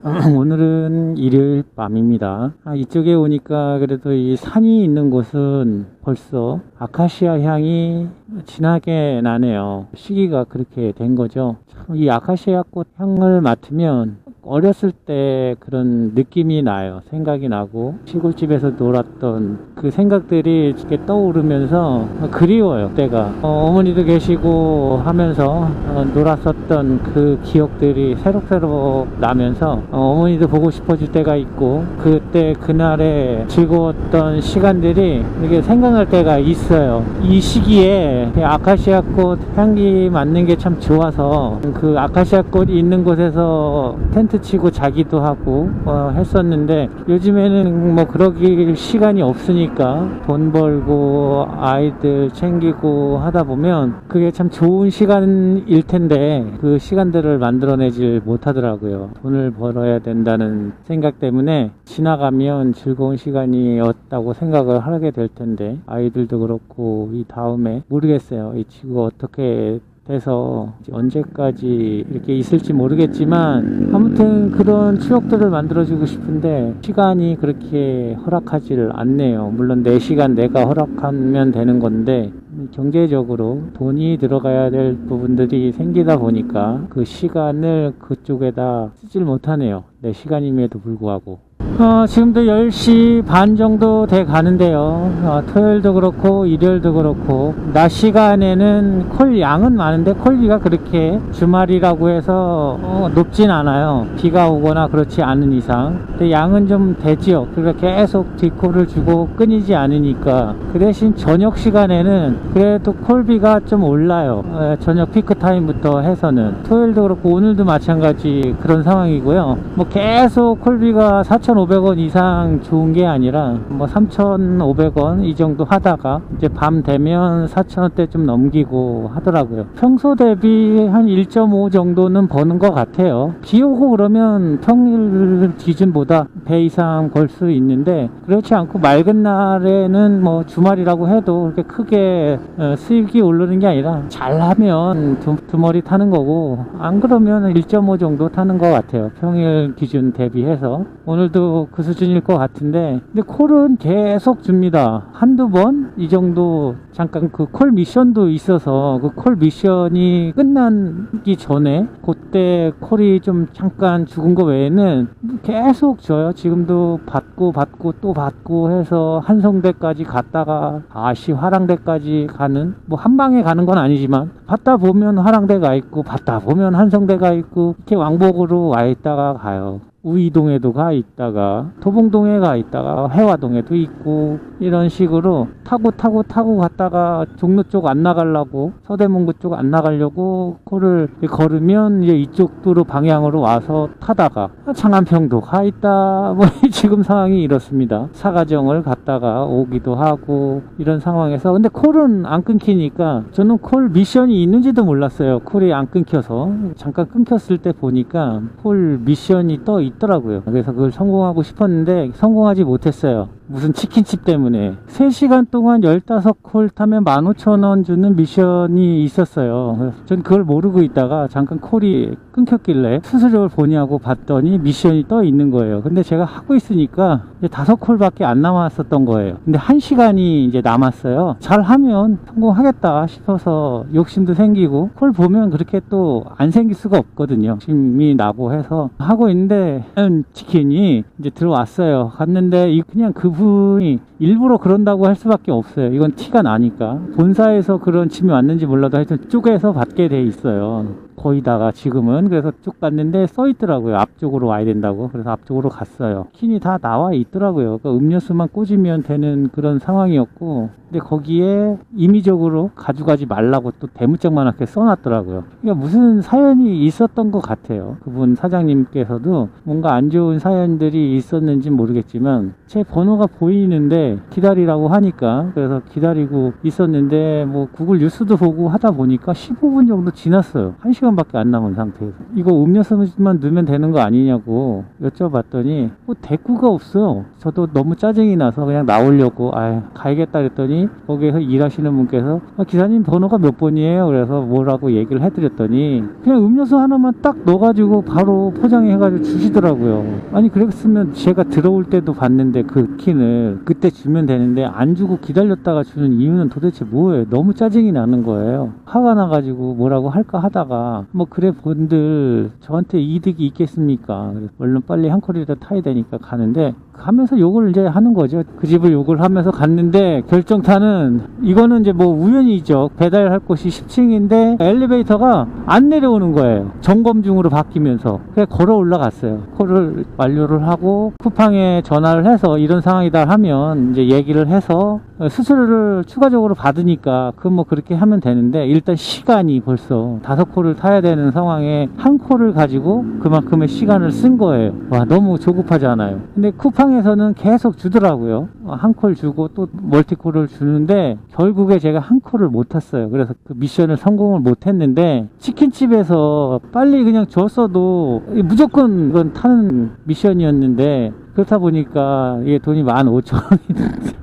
오늘은 일요일 밤입니다. 이쪽에 오니까 그래도 이 산이 있는 곳은 벌써 아카시아 향이 진하게 나네요. 시기가 그렇게 된 거죠. 참 이 아카시아 꽃 향을 맡으면 어렸을 때 그런 느낌이 나요. 생각이 나고 시골집에서 놀았던 그 생각들이 이렇게 떠오르면서 그리워요. 때가 어머니도 계시고 하면서 놀았었던 그 기억들이 새록새록 나면서 어머니도 보고 싶어질 때가 있고, 그때 그날의 즐거웠던 시간들이 이렇게 생각날 때가 있어요. 이 시기에 아카시아 꽃 향기 맡는 게 참 좋아서 그 아카시아 꽃 있는 곳에서 텐트 치고 자기도 하고 했었는데, 요즘에는 뭐 그러길 시간이 없으니까 돈 벌고 아이들 챙기고 하다 보면 그게 참 좋은 시간일 텐데 그 시간들을 만들어내질 못하더라고요. 돈을 벌어야 된다는 생각 때문에 지나가면 즐거운 시간이었다고 생각을 하게 될 텐데, 아이들도 그렇고 이 다음에 모르겠어요. 이 지구가 어떻게 돼서 언제까지 이렇게 있을지 모르겠지만, 아무튼 그런 추억들을 만들어주고 싶은데 시간이 그렇게 허락하지를 않네요. 물론 내 시간 내가 허락하면 되는 건데 경제적으로 돈이 들어가야 될 부분들이 생기다 보니까 그 시간을 그쪽에다 쓰질 못하네요. 내 시간임에도 불구하고. 지금도 10시 반 정도 돼 가는데요. 토요일도 그렇고 일요일도 그렇고 낮 시간에는 콜 양은 많은데 콜비가 그렇게 주말이라고 해서 높진 않아요. 비가 오거나 그렇지 않은 이상. 근데 양은 좀 되지요. 그러니까 계속 뒷콜을 주고 끊이지 않으니까. 그 대신 저녁 시간에는 그래도 콜비가 좀 올라요. 저녁 피크 타임부터 해서는. 토요일도 그렇고 오늘도 마찬가지 그런 상황이고요. 뭐 계속 콜비가 4,500원 이상 좋은 게 아니라 뭐 3,500원 이 정도 하다가 이제 밤 되면 4,000원대 좀 넘기고 하더라고요. 평소 대비 한 1.5 정도는 버는 것 같아요. 비 오고 그러면 평일 기준보다 배 이상 벌 수 있는데, 그렇지 않고 맑은 날에는 뭐 주말이라고 해도 그렇게 크게 수익이 오르는 게 아니라 잘하면 두 머리 타는 거고, 안 그러면 1.5 정도 타는 것 같아요. 평일 기준 대비해서. 오늘도 그 수준일 것 같은데, 근데 콜은 계속 줍니다. 한두 번 이 정도. 잠깐 그 콜 미션도 있어서 그 콜 미션이 끝나기 전에 그때 콜이 좀 잠깐 죽은 거 외에는 계속 줘요. 지금도 받고 또 받고 해서 한성대까지 갔다가 다시 화랑대까지 가는, 뭐 한 방에 가는 건 아니지만 받다 보면 화랑대가 있고 받다 보면 한성대가 있고 이렇게 왕복으로 와 있다가 가요. 우이동에도 가 있다가 도봉동에 가 있다가 해화동에도 있고, 이런 식으로 타고 갔다가 종로 쪽 안 나가려고, 서대문구 쪽 안 나가려고 콜을 걸으면 이제 이쪽 도로 방향으로 와서 타다가 창안평도 가 있다. 뭐 지금 상황이 이렇습니다. 사가정을 갔다가 오기도 하고 이런 상황에서. 근데 콜은 안 끊기니까 저는 콜 미션이 있는지도 몰랐어요. 콜이 안 끊겨서. 잠깐 끊겼을 때 보니까 콜 미션이 떠 있더라고요. 그래서 그걸 성공하고 싶었는데 성공하지 못했어요. 무슨 치킨집 때문에 3시간 동안 15콜 타면 15,000원 주는 미션이 있었어요. 전 그걸 모르고 있다가 잠깐 콜이 끊겼길래 수수료를 보냐고 봤더니 미션이 떠 있는 거예요. 근데 제가 하고 있으니까 이제 5콜밖에 안 남았었던 거예요. 근데 1시간이 이제 남았어요. 잘하면 성공하겠다 싶어서 욕심도 생기고, 콜 보면 그렇게 또 안 생길 수가 없거든요. 욕심이 나고 해서 하고 있는데 치킨이 이제 들어왔어요. 갔는데 그냥 그분이 일부러 그런다고 할 수밖에 없어요. 이건 티가 나니까. 본사에서 그런 짐이 왔는지 몰라도 하여튼 쪼개서 받게 돼 있어요. 거의다가 지금은. 그래서 쭉 갔는데 써 있더라고요. 앞쪽으로 와야 된다고. 그래서 앞쪽으로 갔어요. 킨이 다 나와 있더라고요. 그러니까 음료수만 꽂으면 되는 그런 상황이었고, 근데 거기에 임의적으로 가져가지 말라고 또 대문짝만하게 써놨더라고요. 그러니까 무슨 사연이 있었던 것 같아요. 그분 사장님께서도 뭔가 안 좋은 사연들이 있었는지 모르겠지만 제 번호가 보이는데 기다리라고 하니까, 그래서 기다리고 있었는데 뭐 구글 뉴스도 보고 하다 보니까 15분 정도 지났어요. 1시간 시간밖에 안 남은 상태에서 이거 음료수만 넣으면 되는 거 아니냐고 여쭤봤더니 뭐 대꾸가 없어. 저도 너무 짜증이 나서 그냥 나오려고 가야겠다 그랬더니 거기에서 일하시는 분께서 기사님 번호가 몇 번이에요? 그래서 뭐라고 얘기를 해드렸더니 그냥 음료수 하나만 딱 넣어가지고 바로 포장해가지고 주시더라고요. 아니 그랬으면 제가 들어올 때도 봤는데 그 킨을 그때 주면 되는데 안 주고 기다렸다가 주는 이유는 도대체 뭐예요? 너무 짜증이 나는 거예요. 화가 나가지고 뭐라고 할까 하다가 뭐 그래 본들 저한테 이득이 있겠습니까? 그래서 얼른 빨리 한 콜이라도 타야 되니까 가는데 가면서 욕을 이제 하는 거죠. 그 집을 욕을 하면서 갔는데 결정타는 이거는 이제 뭐 우연이죠. 배달할 곳이 10층인데 엘리베이터가 안 내려오는 거예요. 점검 중으로 바뀌면서 그냥 걸어 올라갔어요. 콜을 완료를 하고 쿠팡에 전화를 해서 이런 상황이다 하면 이제 얘기를 해서 수수료를 추가적으로 받으니까 그 뭐 그렇게 하면 되는데 일단 시간이 벌써 5콜을 타야 되는 상황에 한 콜을 가지고 그만큼의 시간을 쓴 거예요. 와 너무 조급하지 않아요. 근데 쿠팡에서는 계속 주더라고요. 한 콜 주고 또 멀티콜을 주는데 결국에 제가 한 콜을 못 탔어요. 그래서 그 미션을 성공을 못 했는데 치킨집에서 빨리 그냥 줬어도 무조건 이건 타는 미션이었는데 그렇다 보니까 이게 돈이 15,000원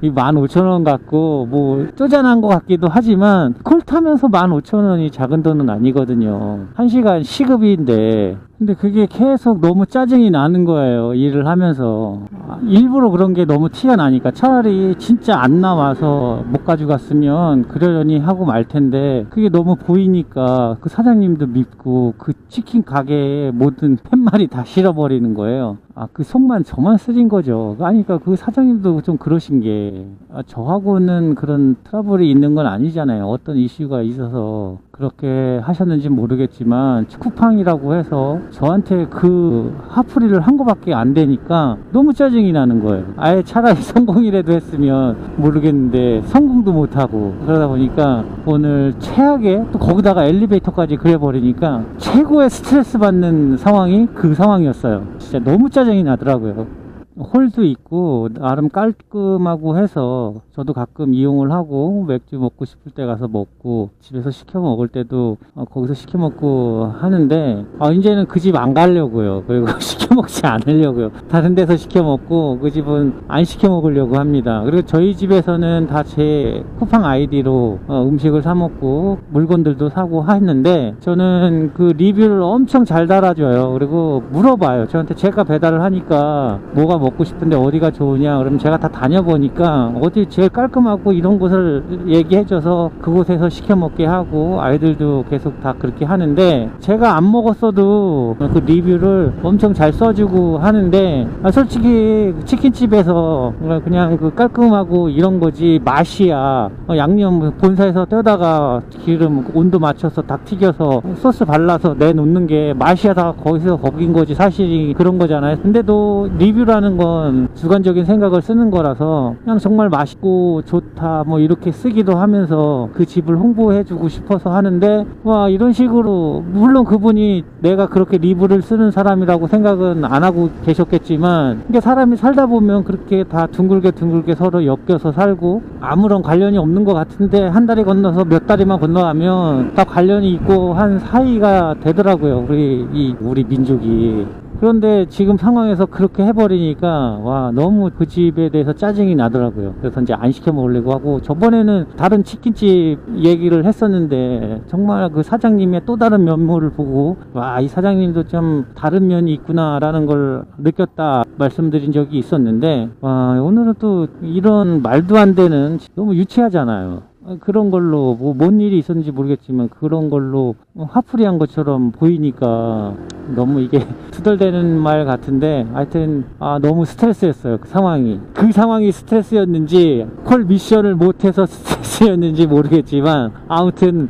이 15,000원 갖고 뭐 쪼잔한 것 같기도 하지만 콜 타면서 15,000원이 작은 돈은 아니거든요. 1시간 시급인데 근데 그게 계속 너무 짜증이 나는 거예요. 일을 하면서 일부러 그런 게 너무 티가 나니까 차라리 진짜 안 나와서 못 가져갔으면 그러려니 하고 말 텐데 그게 너무 보이니까 그 사장님도 밉고 그 치킨 가게에 모든 팻말이 다 실어버리는 거예요. 그 속만 저만 쓰린 거죠. 그러니까 그 사장님도 좀 그러신 게 저하고는 그런 트러블이 있는 건 아니잖아요. 어떤 이슈가 있어서 그렇게 하셨는지 모르겠지만 쿠팡이라고 해서 저한테 그 화풀이를 한 거밖에 안 되니까 너무 짜증이 나는 거예요. 아예 차라리 성공이라도 했으면 모르겠는데 성공도 못하고 그러다 보니까 오늘 최악의 또 거기다가 엘리베이터까지 그래버리니까 최고의 스트레스 받는 상황이 그 상황이었어요. 진짜 너무 짜증이 나더라고요. 홀도 있고 나름 깔끔하고 해서 저도 가끔 이용을 하고 맥주 먹고 싶을 때 가서 먹고 집에서 시켜 먹을 때도 거기서 시켜 먹고 하는데 이제는 그 집 안 가려고요. 그리고 시켜 먹지 않으려고요. 다른 데서 시켜 먹고 그 집은 안 시켜 먹으려고 합니다. 그리고 저희 집에서는 다 제 쿠팡 아이디로 음식을 사 먹고 물건들도 사고 하는데 저는 그 리뷰를 엄청 잘 달아줘요. 그리고 물어봐요. 저한테 제가 배달을 하니까 뭐가 먹고 싶은데 어디가 좋으냐 그러면 제가 다 다녀보니까 어디 제일 깔끔하고 이런 곳을 얘기해줘서 그곳에서 시켜 먹게 하고 아이들도 계속 다 그렇게 하는데 제가 안 먹었어도 그 리뷰를 엄청 잘 써주고 하는데 솔직히 치킨집에서 그냥 그 깔끔하고 이런 거지 맛이야 양념 본사에서 떼다가 기름 온도 맞춰서 다 튀겨서 소스 발라서 내놓는 게 맛이야 다 거기서 거긴 거지 사실이 그런 거잖아요. 근데도 리뷰라는 건 주관적인 생각을 쓰는 거라서 그냥 정말 맛있고 좋다 뭐 이렇게 쓰기도 하면서 그 집을 홍보해주고 싶어서 하는데 와 이런 식으로 물론 그분이 내가 그렇게 리뷰를 쓰는 사람이라고 생각은 안 하고 계셨겠지만 이게 사람이 살다 보면 그렇게 다 둥글게 서로 엮여서 살고 아무런 관련이 없는 것 같은데 한 다리 건너서 몇 다리만 건너가면 다 관련이 있고 한 사이가 되더라고요. 우리 민족이. 그런데 지금 상황에서 그렇게 해버리니까 와 너무 그 집에 대해서 짜증이 나더라고요. 그래서 이제 안 시켜 먹으려고 하고 저번에는 다른 치킨집 얘기를 했었는데 정말 그 사장님의 또 다른 면모를 보고 와 이 사장님도 좀 다른 면이 있구나 라는 걸 느꼈다 말씀드린 적이 있었는데 와 오늘은 또 이런 말도 안 되는 너무 유치하잖아요. 그런 걸로 뭔 일이 있었는지 모르겠지만 그런 걸로 화풀이한 것처럼 보이니까 너무 이게 투덜대는 말 같은데 하여튼 너무 스트레스였어요. 그 상황이 스트레스였는지 콜 미션을 못해서 스트레스였는지 모르겠지만 아무튼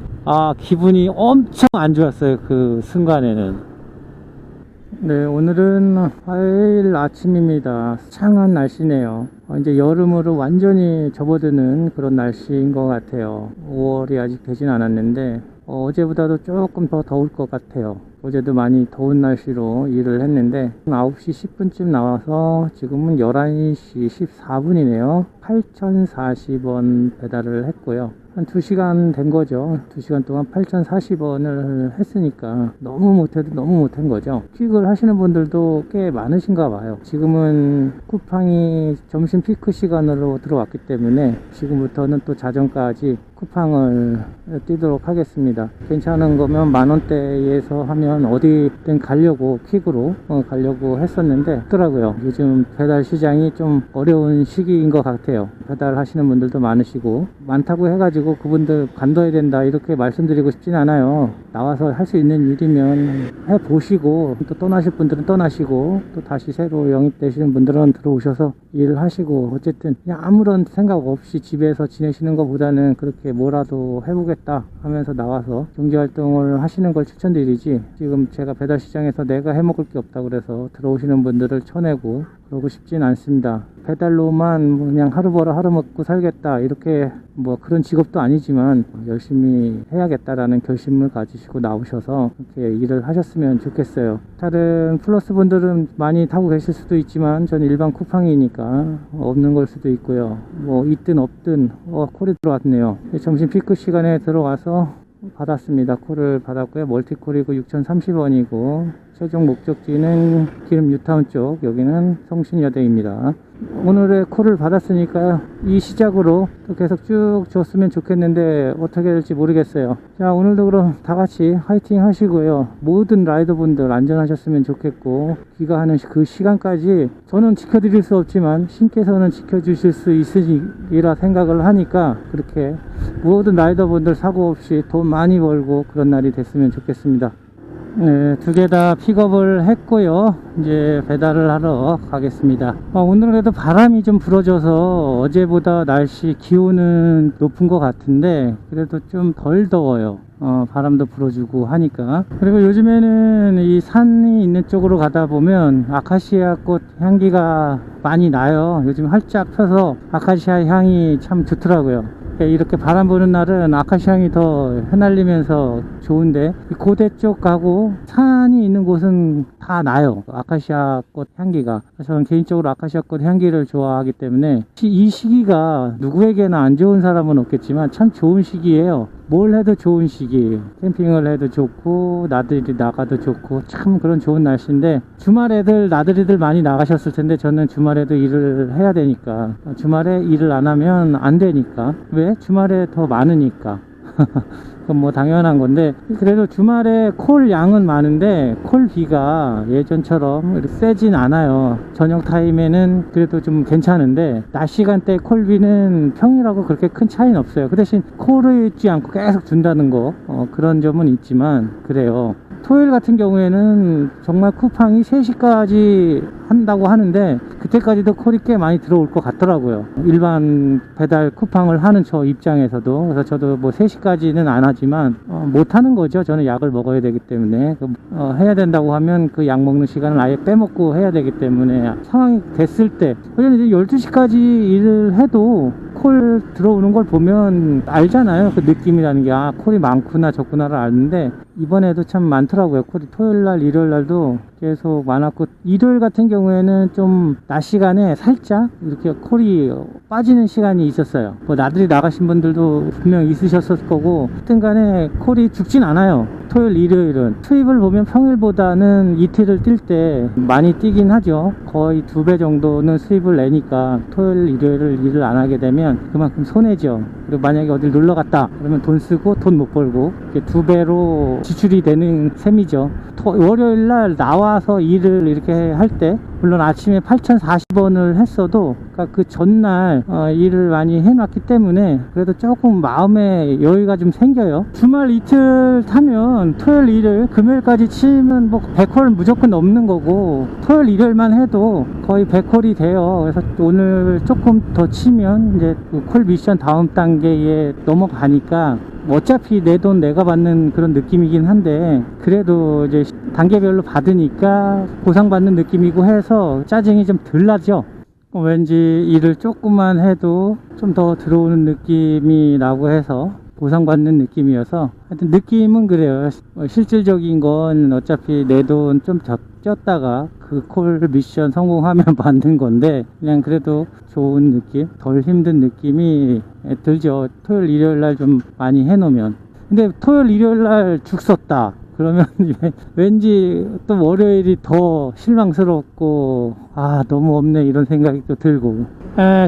기분이 엄청 안 좋았어요. 그 순간에는. 네, 오늘은 화요일 아침입니다. 창한 날씨네요. 이제 여름으로 완전히 접어드는 그런 날씨인 것 같아요. 5월이 아직 되진 않았는데 어제보다도 조금 더 더울 것 같아요. 어제도 많이 더운 날씨로 일을 했는데 9시 10분쯤 나와서 지금은 11시 14분이네요 8,040원 배달을 했고요. 한 2시간 된 거죠. 2시간 동안 8,040원을 했으니까 너무 못해도 너무 못한 거죠. 퀵을 하시는 분들도 꽤 많으신가 봐요. 지금은 쿠팡이 점심 피크 시간으로 들어왔기 때문에 지금부터는 또 자정까지 쿠팡을 뛰도록 하겠습니다. 괜찮은 거면 만원대에서 하면 어디든 가려고 퀵으로 가려고 했었는데 없더라고요. 요즘 배달 시장이 좀 어려운 시기인 것 같아요. 배달 하시는 분들도 많으시고 많다고 해가지고 그분들 관둬야 된다 이렇게 말씀드리고 싶진 않아요. 나와서 할 수 있는 일이면 해보시고 또 떠나실 분들은 떠나시고 또 다시 새로 영입되시는 분들은 들어오셔서 일을 하시고 어쨌든 그냥 아무런 생각 없이 집에서 지내시는 것보다는 그렇게 뭐라도 해보겠다 하면서 나와서 경제활동을 하시는 걸 추천드리지, 지금 제가 배달 시장에서 내가 해먹을 게 없다 그래서 들어오시는 분들을 쳐내고 그러고 싶진 않습니다. 배달로만 그냥 하루 벌어 하루 먹고 살겠다 이렇게 뭐 그런 직업도 아니지만 열심히 해야겠다라는 결심을 가지시고 나오셔서 이렇게 일을 하셨으면 좋겠어요. 다른 플러스 분들은 많이 타고 계실 수도 있지만 전 일반 쿠팡이니까 없는 걸 수도 있고요. 뭐 있든 없든 콜이 들어왔네요. 점심 피크 시간에 들어와서 받았습니다. 콜을 받았고요. 멀티콜이고 6,030원이고 최종 목적지는 기름 뉴타운 쪽, 여기는 성신여대입니다. 오늘의 콜을 받았으니까 이 시작으로 또 계속 쭉 줬으면 좋겠는데 어떻게 될지 모르겠어요. 자, 오늘도 그럼 다 같이 화이팅 하시고요. 모든 라이더분들 안전하셨으면 좋겠고, 귀가하는 그 시간까지 저는 지켜드릴 수 없지만 신께서는 지켜주실 수 있으리라 생각을 하니까 그렇게 모든 라이더분들 사고 없이 돈 많이 벌고 그런 날이 됐으면 좋겠습니다. 네, 2개 다 픽업을 했고요. 이제 배달을 하러 가겠습니다. 오늘은 그래도 바람이 좀 불어줘서 어제보다 날씨 기온은 높은 것 같은데 그래도 좀 덜 더워요. 바람도 불어주고 하니까. 그리고 요즘에는 이 산이 있는 쪽으로 가다 보면 아카시아 꽃 향기가 많이 나요. 요즘 활짝 펴서 아카시아 향이 참 좋더라고요. 이렇게 바람 부는 날은 아카시아 향이 더 흩날리면서 좋은데, 고대 쪽 가고 산이 있는 곳은 다 나요, 아카시아 꽃 향기가. 저는 개인적으로 아카시아 꽃 향기를 좋아하기 때문에 이 시기가 누구에게나 안 좋은 사람은 없겠지만 참 좋은 시기예요. 뭘 해도 좋은 시기, 캠핑을 해도 좋고 나들이 나가도 좋고 참 그런 좋은 날씨인데, 주말에들 나들이들 많이 나가셨을 텐데 저는 주말에도 일을 해야 되니까, 주말에 일을 안 하면 안 되니까. 왜? 주말에 더 많으니까. 그건 뭐 당연한 건데, 그래도 주말에 콜 양은 많은데 콜 비가 예전처럼 이렇게 세진 않아요. 저녁 타임에는 그래도 좀 괜찮은데 낮 시간대 콜 비는 평일하고 그렇게 큰 차이는 없어요. 그 대신 콜을 잊지 않고 계속 준다는 거, 그런 점은 있지만 그래요. 토요일 같은 경우에는 정말 쿠팡이 3시까지 한다고 하는데 그때까지도 콜이 꽤 많이 들어올 것 같더라고요. 일반 배달 쿠팡을 하는 저 입장에서도. 그래서 저도 뭐 3시까지는 안 하지만 못 하는 거죠. 저는 약을 먹어야 되기 때문에. 해야 된다고 하면 그 약 먹는 시간을 아예 빼먹고 해야 되기 때문에 상황이 됐을 때, 왜냐면 이제 12시까지 일을 해도 콜 들어오는 걸 보면 알잖아요. 그 느낌이라는 게, 콜이 많구나 적구나를 아는데 이번에도 참 많더라고요. 콜이 토요일날 일요일날도 계속 많았고, 일요일 같은 경우에는 좀 낮 시간에 살짝 이렇게 콜이 빠지는 시간이 있었어요. 뭐 나들이 나가신 분들도 분명 있으셨을 거고, 하여튼 간에 콜이 죽진 않아요. 토요일 일요일은 수입을 보면 평일보다는 이틀을 뛸 때 많이 뛰긴 하죠. 거의 2배 정도는 수입을 내니까 토요일 일요일을 일을 안 하게 되면 그만큼 손해죠. 그리고 만약에 어딜 놀러 갔다 그러면 돈 쓰고 돈 못 벌고 이렇게 2배로 지출이 되는 셈이죠. 월요일날 나와서 일을 이렇게 할 때 물론 아침에 8,040원을 했어도 그러니까 그 전날 일을 많이 해놨기 때문에 그래도 조금 마음에 여유가 좀 생겨요. 주말 이틀 타면 토요일 일요일 금요일까지 치면 뭐 100콜 무조건 넘는 거고, 토요일 일요일만 해도 거의 100콜이 돼요. 그래서 오늘 조금 더 치면 이제 콜 미션 다음 단계에 넘어가니까 어차피 내 돈 내가 받는 그런 느낌이긴 한데 그래도 이제 단계별로 받으니까 보상받는 느낌이고 해서 짜증이 좀 덜 나죠. 왠지 일을 조금만 해도 좀 더 들어오는 느낌이 나고 해서 보상받는 느낌이어서 하여튼 느낌은 그래요. 실질적인 건 어차피 내 돈 좀 쪘다가 그 콜 미션 성공하면 받는 건데 그냥 그래도 좋은 느낌, 덜 힘든 느낌이 들죠. 토요일 일요일 날 좀 많이 해놓으면. 근데 토요일 일요일 날 죽 썼다 그러면 왠지 또 월요일이 더 실망스럽고 너무 없네 이런 생각이 또 들고,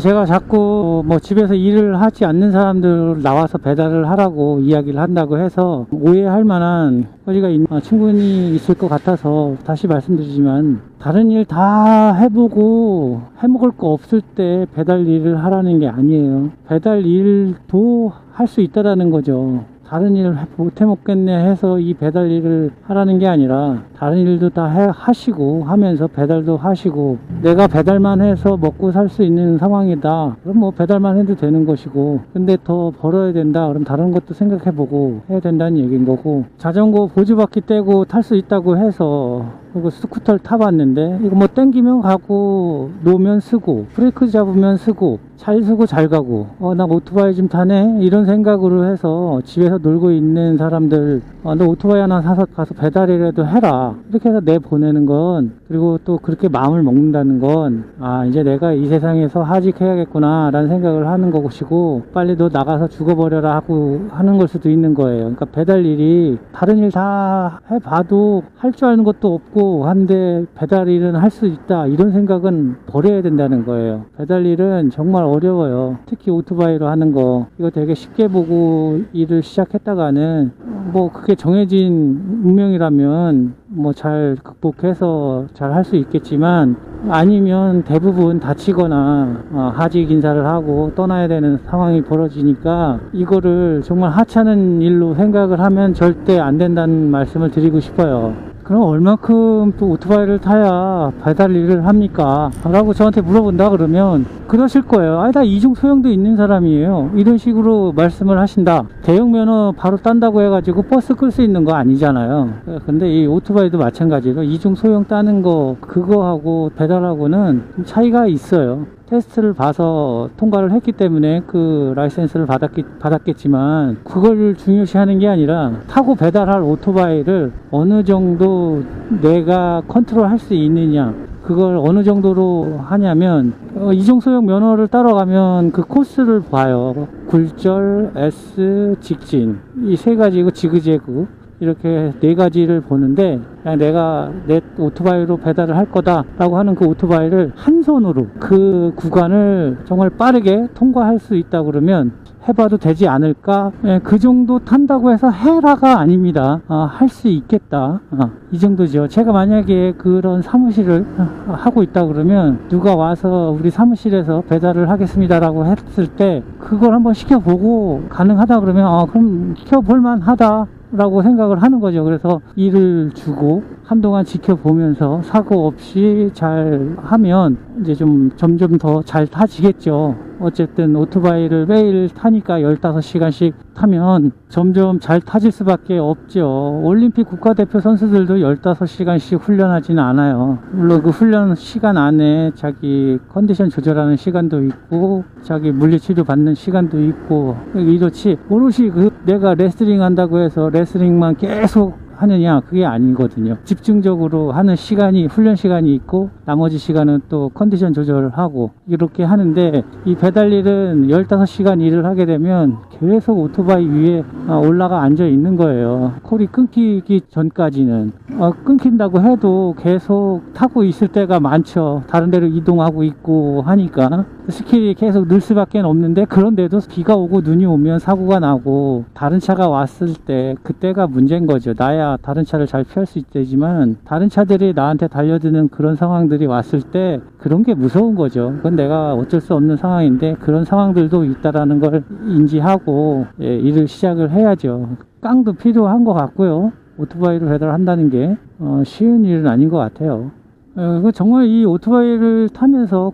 제가 자꾸 뭐 집에서 일을 하지 않는 사람들 나와서 배달을 하라고 이야기를 한다고 해서 오해할 만한 거리가 충분히 있을 것 같아서 다시 말씀드리지만, 다른 일 다 해보고 해먹을 거 없을 때 배달 일을 하라는 게 아니에요. 배달 일도 할 수 있다라는 거죠. 다른 일을 못 해먹겠네 해서 이 배달 일을 하라는 게 아니라 다른 일도 다 하시고 하면서 배달도 하시고, 내가 배달만 해서 먹고 살 수 있는 상황이다 그럼 뭐 배달만 해도 되는 것이고, 근데 더 벌어야 된다 그럼 다른 것도 생각해보고 해야 된다는 얘기인 거고, 자전거 보조바퀴 떼고 탈 수 있다고 해서 그리고 스쿠터를 타봤는데 이거 뭐 땡기면 가고 놓으면 쓰고 브레이크 잡으면 쓰고 잘 쓰고 잘 가고 나 오토바이 좀 타네 이런 생각으로 해서 집에서 놀고 있는 사람들, 너 오토바이 하나 사서 가서 배달이라도 해라 이렇게 해서 내보내는 건, 그리고 또 그렇게 마음을 먹는다는 건 이제 내가 이 세상에서 하직해야겠구나 라는 생각을 하는 것이고, 빨리 너 나가서 죽어버려라 하고 하는 걸 수도 있는 거예요. 그러니까 배달 일이 다른 일 다 해봐도 할 줄 아는 것도 없고 한데 배달 일은 할 수 있다 이런 생각은 버려야 된다는 거예요. 배달 일은 정말 어려워요. 특히 오토바이로 하는 거 이거 되게 쉽게 보고 일을 시작했다가는 뭐 그게 정해진 운명이라면 뭐 잘 극복해서 잘 할 수 있겠지만, 아니면 대부분 다치거나 하직 인사를 하고 떠나야 되는 상황이 벌어지니까 이거를 정말 하찮은 일로 생각을 하면 절대 안 된다는 말씀을 드리고 싶어요. 그럼 얼만큼 또 오토바이를 타야 배달 일을 합니까? 라고 저한테 물어본다 그러면 그러실 거예요. 나 이중 소형도 있는 사람이에요 이런 식으로 말씀을 하신다. 대형 면허 바로 딴다고 해가지고 버스 끌 수 있는 거 아니잖아요. 근데 이 오토바이도 마찬가지로 이중 소형 따는 거 그거하고 배달하고는 좀 차이가 있어요. 테스트를 봐서 통과를 했기 때문에 그 라이센스를 받았겠지만, 그걸 중요시하는 게 아니라 타고 배달할 오토바이를 어느 정도 내가 컨트롤 할 수 있느냐, 그걸 어느 정도로 하냐면 이중소형 면허를 따러 가면 그 코스를 봐요. 굴절, S, 직진 이 세 가지고 지그재그 이렇게 네 가지를 보는데, 그냥 내가 내 오토바이로 배달을 할 거다 라고 하는 그 오토바이를 한 손으로 그 구간을 정말 빠르게 통과할 수 있다 그러면 해봐도 되지 않을까. 그 정도 탄다고 해서 해라가 아닙니다. 할 수 있겠다, 이 정도죠. 제가 만약에 그런 사무실을 하고 있다 그러면 누가 와서 우리 사무실에서 배달을 하겠습니다 라고 했을 때 그걸 한번 시켜보고 가능하다 그러면 그럼 시켜볼만 하다 라고 생각을 하는 거죠. 그래서 일을 주고 한동안 지켜보면서 사고 없이 잘 하면 이제 좀 점점 더 잘 타지겠죠. 어쨌든 오토바이를 매일 타니까 15시간씩 타면 점점 잘 타질 수밖에 없죠. 올림픽 국가대표 선수들도 15시간씩 훈련하지는 않아요. 물론 그 훈련 시간 안에 자기 컨디션 조절하는 시간도 있고 자기 물리치료 받는 시간도 있고 이렇지, 오롯이 내가 레슬링 한다고 해서 레슬링만 계속 하느냐, 그게 아니거든요. 집중적으로 하는 시간이, 훈련 시간이 있고 나머지 시간은 또 컨디션 조절을 하고 이렇게 하는데, 이 배달 일은 15시간 일을 하게 되면 계속 오토바이 위에 올라가 앉아 있는 거예요. 콜이 끊기기 전까지는. 끊긴다고 해도 계속 타고 있을 때가 많죠. 다른 데로 이동하고 있고 하니까 스킬이 계속 늘 수밖에 없는데, 그런데도 비가 오고 눈이 오면 사고가 나고 다른 차가 왔을 때 그때가 문제인 거죠. 나야 다른 차를 잘 피할 수 있지만 다른 차들이 나한테 달려드는 그런 상황들이 왔을 때 그런 게 무서운 거죠. 그건 내가 어쩔 수 없는 상황인데 그런 상황들도 있다라는 걸 인지하고 일을 시작을 해야죠. 깡도 필요한 것 같고요. 오토바이로 배달한다는 게 쉬운 일은 아닌 것 같아요. 정말 이 오토바이를 타면서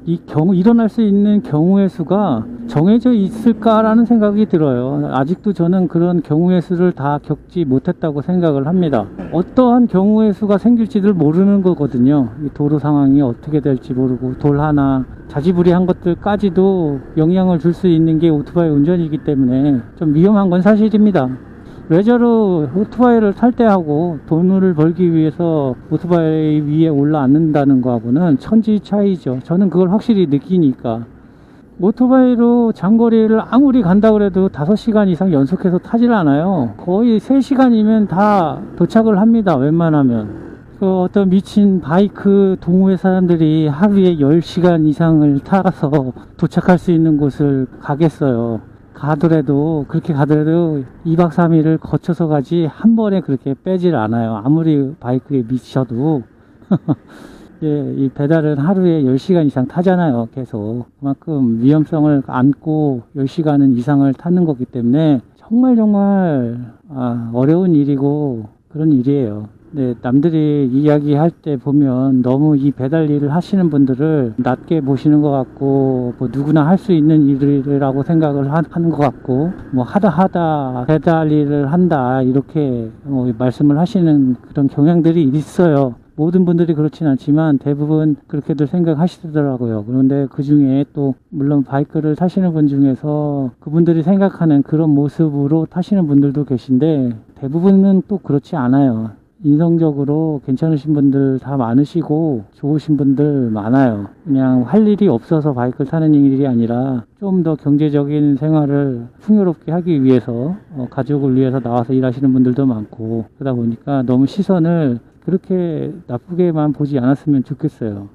일어날 수 있는 경우의 수가 정해져 있을까라는 생각이 들어요. 아직도 저는 그런 경우의 수를 다 겪지 못했다고 생각을 합니다. 어떠한 경우의 수가 생길지를 모르는 거거든요. 이 도로 상황이 어떻게 될지 모르고 돌 하나 자지부리한 것들까지도 영향을 줄 수 있는 게 오토바이 운전이기 때문에 좀 위험한 건 사실입니다. 레저로 오토바이를 탈 때하고 돈을 벌기 위해서 오토바이 위에 올라앉는다는 거하고는 천지 차이죠. 저는 그걸 확실히 느끼니까. 오토바이로 장거리를 아무리 간다 그래도 5시간 이상 연속해서 타질 않아요. 거의 3시간이면 다 도착을 합니다. 웬만하면. 어떤 미친 바이크 동호회 사람들이 하루에 10시간 이상을 타서 도착할 수 있는 곳을 가겠어요. 그렇게 가더라도 2박 3일을 거쳐서 가지 한 번에 그렇게 빼질 않아요. 아무리 바이크에 미쳐도. 예, 이 배달은 하루에 10시간 이상 타잖아요. 계속. 그만큼 위험성을 안고 10시간은 이상을 타는 거기 때문에 정말 어려운 일이고 그런 일이에요. 네, 남들이 이야기할 때 보면 너무 이 배달 일을 하시는 분들을 낮게 보시는 것 같고, 뭐 누구나 할 수 있는 일이라고 생각을 하는 것 같고, 뭐 하다 배달 일을 한다 이렇게 말씀을 하시는 그런 경향들이 있어요. 모든 분들이 그렇진 않지만 대부분 그렇게들 생각하시더라고요. 그런데 그 중에 또 물론 바이크를 타시는 분 중에서 그분들이 생각하는 그런 모습으로 타시는 분들도 계신데 대부분은 또 그렇지 않아요. 인성적으로 괜찮으신 분들 다 많으시고 좋으신 분들 많아요. 그냥 할 일이 없어서 바이크를 타는 일이 아니라 좀 더 경제적인 생활을 풍요롭게 하기 위해서 가족을 위해서 나와서 일하시는 분들도 많고, 그러다 보니까 너무 시선을 그렇게 나쁘게만 보지 않았으면 좋겠어요.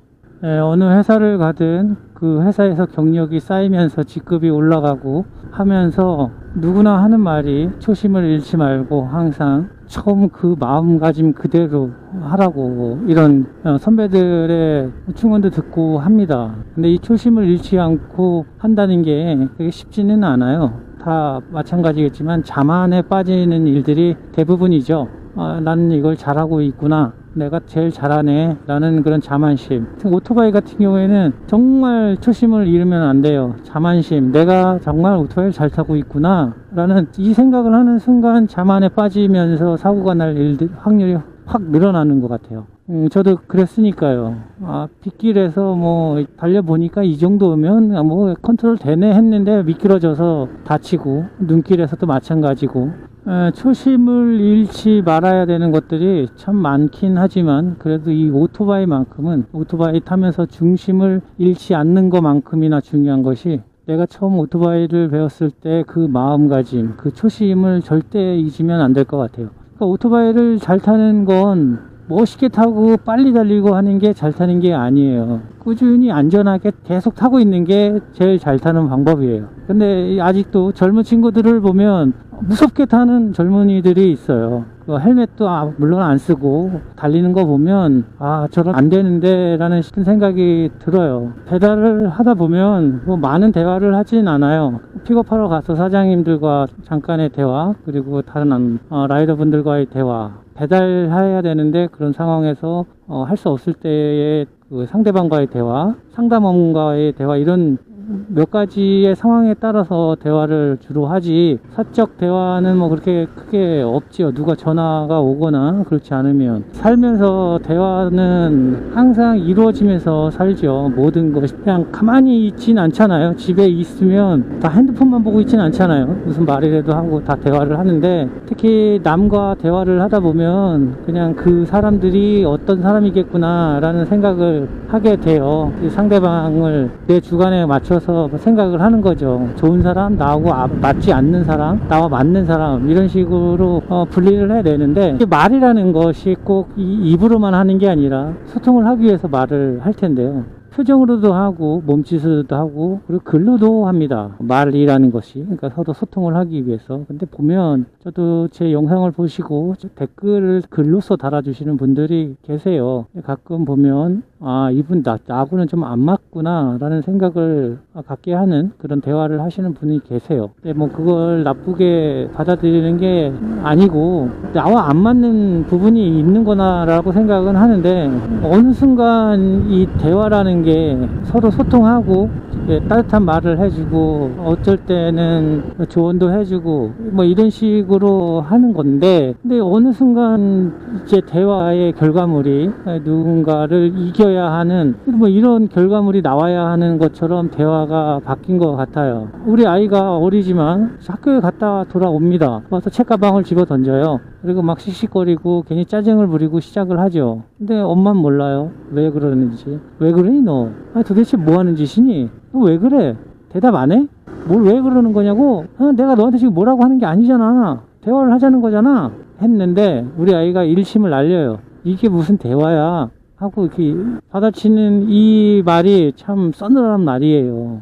어느 회사를 가든 그 회사에서 경력이 쌓이면서 직급이 올라가고 하면서 누구나 하는 말이 초심을 잃지 말고 항상 처음 그 마음가짐 그대로 하라고, 이런 선배들의 충언도 듣고 합니다. 근데 이 초심을 잃지 않고 한다는 게 그게 쉽지는 않아요. 다 마찬가지겠지만 자만에 빠지는 일들이 대부분이죠. 나는 이걸 잘하고 있구나, 내가 제일 잘하네 라는 그런 자만심. 오토바이 같은 경우에는 정말 초심을 잃으면 안 돼요. 자만심, 내가 정말 오토바이를 잘 타고 있구나 라는 이 생각을 하는 순간 자만에 빠지면서 사고가 날 확률이 확 늘어나는 것 같아요. 저도 그랬으니까요. 빗길에서 달려보니까 이 정도면 컨트롤 되네 했는데 미끄러져서 다치고, 눈길에서도 마찬가지고. 초심을 잃지 말아야 되는 것들이 참 많긴 하지만 그래도 이 오토바이만큼은, 오토바이 타면서 중심을 잃지 않는 것만큼이나 중요한 것이, 내가 처음 오토바이를 배웠을 때 그 마음가짐, 그 초심을 절대 잊으면 안 될 것 같아요. 그러니까 오토바이를 잘 타는 건 멋있게 타고 빨리 달리고 하는 게 잘 타는 게 아니에요. 꾸준히 안전하게 계속 타고 있는 게 제일 잘 타는 방법이에요. 근데 아직도 젊은 친구들을 보면 무섭게 타는 젊은이들이 있어요. 헬멧도 물론 안 쓰고 달리는 거 보면 저런 안 되는데 라는 생각이 들어요. 배달을 하다 보면 많은 대화를 하진 않아요. 픽업하러 가서 사장님들과 잠깐의 대화, 그리고 다른 라이더분들과의 대화, 배달해야 되는데 그런 상황에서 할 수 없을 때의 그 상대방과의 대화, 상담원과의 대화, 이런 몇 가지의 상황에 따라서 대화를 주로 하지, 사적 대화는 그렇게 크게 없지요. 누가 전화가 오거나 그렇지 않으면. 살면서 대화는 항상 이루어지면서 살죠. 모든 것이 그냥 가만히 있진 않잖아요. 집에 있으면 다 핸드폰만 보고 있진 않잖아요. 무슨 말이라도 하고 다 대화를 하는데, 특히 남과 대화를 하다 보면 그냥 그 사람들이 어떤 사람이겠구나 라는 생각을 하게 돼요. 상대방을 내 주관에 맞춰서 생각을 하는 거죠. 좋은 사람, 나하고 맞지 않는 사람, 나와 맞는 사람, 이런 식으로 분리를 해내는데, 말이라는 것이 꼭 입으로만 하는 게 아니라 소통을 하기 위해서 말을 할 텐데요. 표정으로도 하고 몸짓으로도 하고 그리고 글로도 합니다. 말이라는 것이 그러니까 서로 소통을 하기 위해서. 근데 보면 저도 제 영상을 보시고 댓글을 글로써 달아주시는 분들이 계세요. 가끔 보면 이분 나하고는 좀 안 맞구나 라는 생각을 갖게 하는 그런 대화를 하시는 분이 계세요. 근데 뭐 그걸 나쁘게 받아들이는 게 아니고 나와 안 맞는 부분이 있는 거나 라고 생각은 하는데, 어느 순간 이 대화라는 게 서로 소통하고 따뜻한 말을 해주고 어쩔 때는 조언도 해주고 뭐 이런 식으로 하는 건데, 근데 어느 순간 이제 대화의 결과물이 누군가를 이겨야 하는 뭐 이런 결과물이 나와야 하는 것처럼 대화가 바뀐 것 같아요. 우리 아이가 어리지만 학교에 갔다 돌아옵니다. 와서 책가방을 집어 던져요. 그리고 막 씩씩거리고 괜히 짜증을 부리고 시작을 하죠. 근데 엄마는 몰라요. 왜 그러는지. 왜 그러니 너? 도대체 뭐 하는 짓이니? 너 왜 그래? 대답 안 해? 뭘 왜 그러는 거냐고? 내가 너한테 지금 뭐라고 하는 게 아니잖아. 대화를 하자는 거잖아. 했는데 우리 아이가 일심을 날려요. 이게 무슨 대화야? 하고 이렇게 받아치는 이 말이 참 서늘한 말이에요.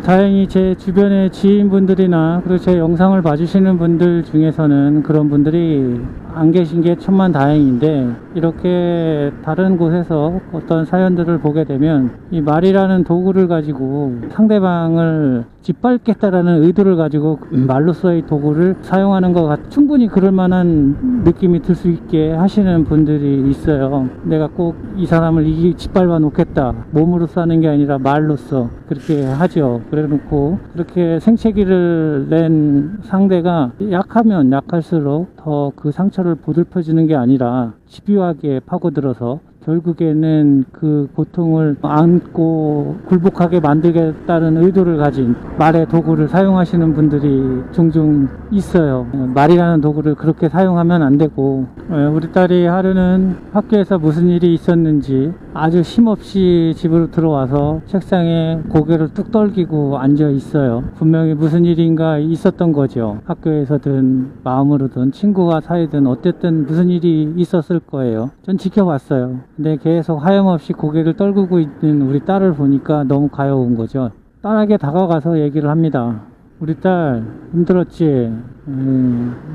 다행히 제 주변의 지인분들이나 그리고 제 영상을 봐주시는 분들 중에서는 그런 분들이 안 계신 게 천만다행인데, 이렇게 다른 곳에서 어떤 사연들을 보게 되면 이 말이라는 도구를 가지고 상대방을 짓밟겠다라는 의도를 가지고 말로서의 도구를 사용하는 것 충분히 그럴 만한 느낌이 들 수 있게 하시는 분들이 있어요. 내가 꼭 이 사람을 짓밟아 놓겠다, 몸으로 싸는 게 아니라 말로써 그렇게 하죠. 그래 놓고 그렇게 생채기를 낸 상대가 약하면 약할수록 더 그 상처를 보듬어주는 게 아니라 집요하게 파고들어서 결국에는 그 고통을 안고 굴복하게 만들겠다는 의도를 가진 말의 도구를 사용하시는 분들이 종종 있어요. 말이라는 도구를 그렇게 사용하면 안 되고, 우리 딸이 하루는 학교에서 무슨 일이 있었는지 아주 힘없이 집으로 들어와서 책상에 고개를 뚝 떨기고 앉아 있어요. 분명히 무슨 일인가 있었던 거죠. 학교에서든 마음으로든 친구가 사이든 어쨌든 무슨 일이 있었을 거예요. 전 지켜봤어요. 근데 계속 하염없이 고개를 떨구고 있는 우리 딸을 보니까 너무 가여운 거죠. 딸에게 다가가서 얘기를 합니다. 우리 딸 힘들었지?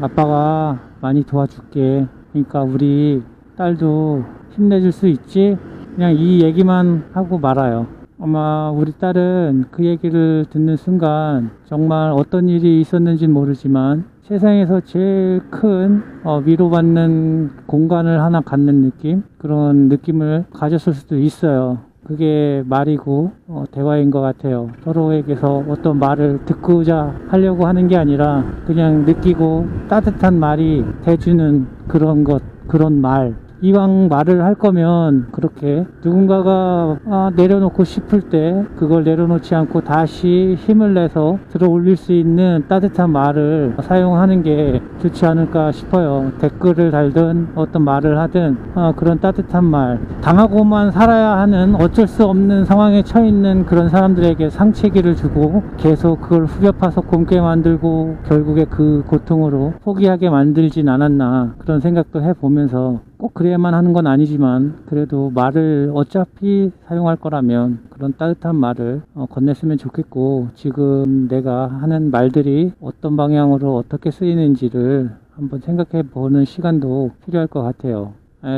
아빠가 많이 도와줄게. 그러니까 우리 딸도 힘내줄 수 있지? 그냥 이 얘기만 하고 말아요. 아마 우리 딸은 그 얘기를 듣는 순간 정말 어떤 일이 있었는지 모르지만 세상에서 제일 큰 위로받는 공간을 하나 갖는 느낌, 그런 느낌을 가졌을 수도 있어요. 그게 말이고 대화인 것 같아요. 서로에게서 어떤 말을 듣고자 하려고 하는 게 아니라 그냥 느끼고 따뜻한 말이 돼주는 그런 것, 그런 말. 이왕 말을 할 거면 그렇게 누군가가 내려놓고 싶을 때 그걸 내려놓지 않고 다시 힘을 내서 들어 올릴 수 있는 따뜻한 말을 사용하는 게 좋지 않을까 싶어요. 댓글을 달든 어떤 말을 하든 그런 따뜻한 말, 당하고만 살아야 하는 어쩔 수 없는 상황에 처해 있는 그런 사람들에게 상체기를 주고 계속 그걸 후벼 파서 곰게 만들고 결국에 그 고통으로 포기하게 만들진 않았나, 그런 생각도 해보면서 꼭 그래야만 하는 건 아니지만 그래도 말을 어차피 사용할 거라면 그런 따뜻한 말을 건넸으면 좋겠고, 지금 내가 하는 말들이 어떤 방향으로 어떻게 쓰이는지를 한번 생각해 보는 시간도 필요할 것 같아요.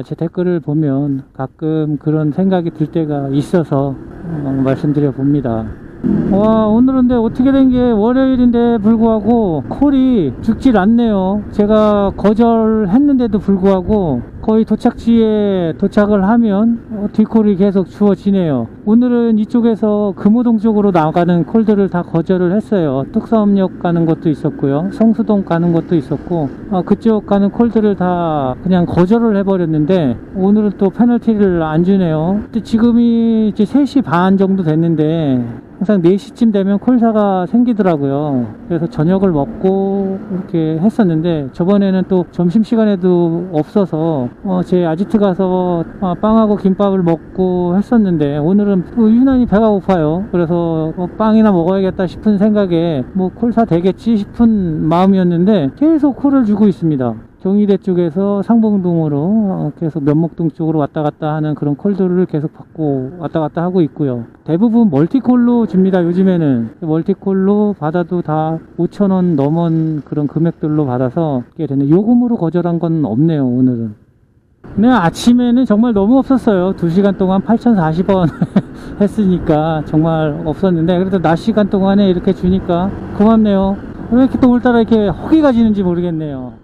제 댓글을 보면 가끔 그런 생각이 들 때가 있어서 말씀드려 봅니다. 와, 오늘은 근데 어떻게 된 게 월요일인데 불구하고 콜이 죽질 않네요. 제가 거절했는데도 불구하고 거의 도착지에 도착을 하면 뒷콜이 계속 주어지네요. 오늘은 이쪽에서 금호동 쪽으로 나가는 콜들을 다 거절을 했어요. 뚝섬역 가는 것도 있었고요, 성수동 가는 것도 있었고, 그쪽 가는 콜들을 다 그냥 거절을 해버렸는데 오늘은 또 페널티를 안 주네요. 근데 지금이 이제 3시 반 정도 됐는데 항상 4시쯤 되면 콜사가 생기더라고요. 그래서 저녁을 먹고 이렇게 했었는데 저번에는 또 점심시간에도 없어서 제 아지트 가서 빵하고 김밥을 먹고 했었는데 오늘은 유난히 배가 고파요. 그래서 빵이나 먹어야겠다 싶은 생각에 콜사 되겠지 싶은 마음이었는데 계속 콜을 주고 있습니다. 경희대 쪽에서 상봉동으로 계속 면목동 쪽으로 왔다 갔다 하는 그런 콜들을 계속 받고 왔다 갔다 하고 있고요. 대부분 멀티콜로 줍니다. 요즘에는 멀티콜로 받아도 다 5,000원 넘은 그런 금액들로 받아서 꽤 되네. 요금으로 거절한 건 없네요, 오늘은. 네, 아침에는 정말 너무 없었어요. 2시간 동안 8,040원 했으니까 정말 없었는데, 그래도 낮 시간 동안에 이렇게 주니까 고맙네요. 왜 이렇게 또 오늘따라 이렇게 허기가 지는지 모르겠네요.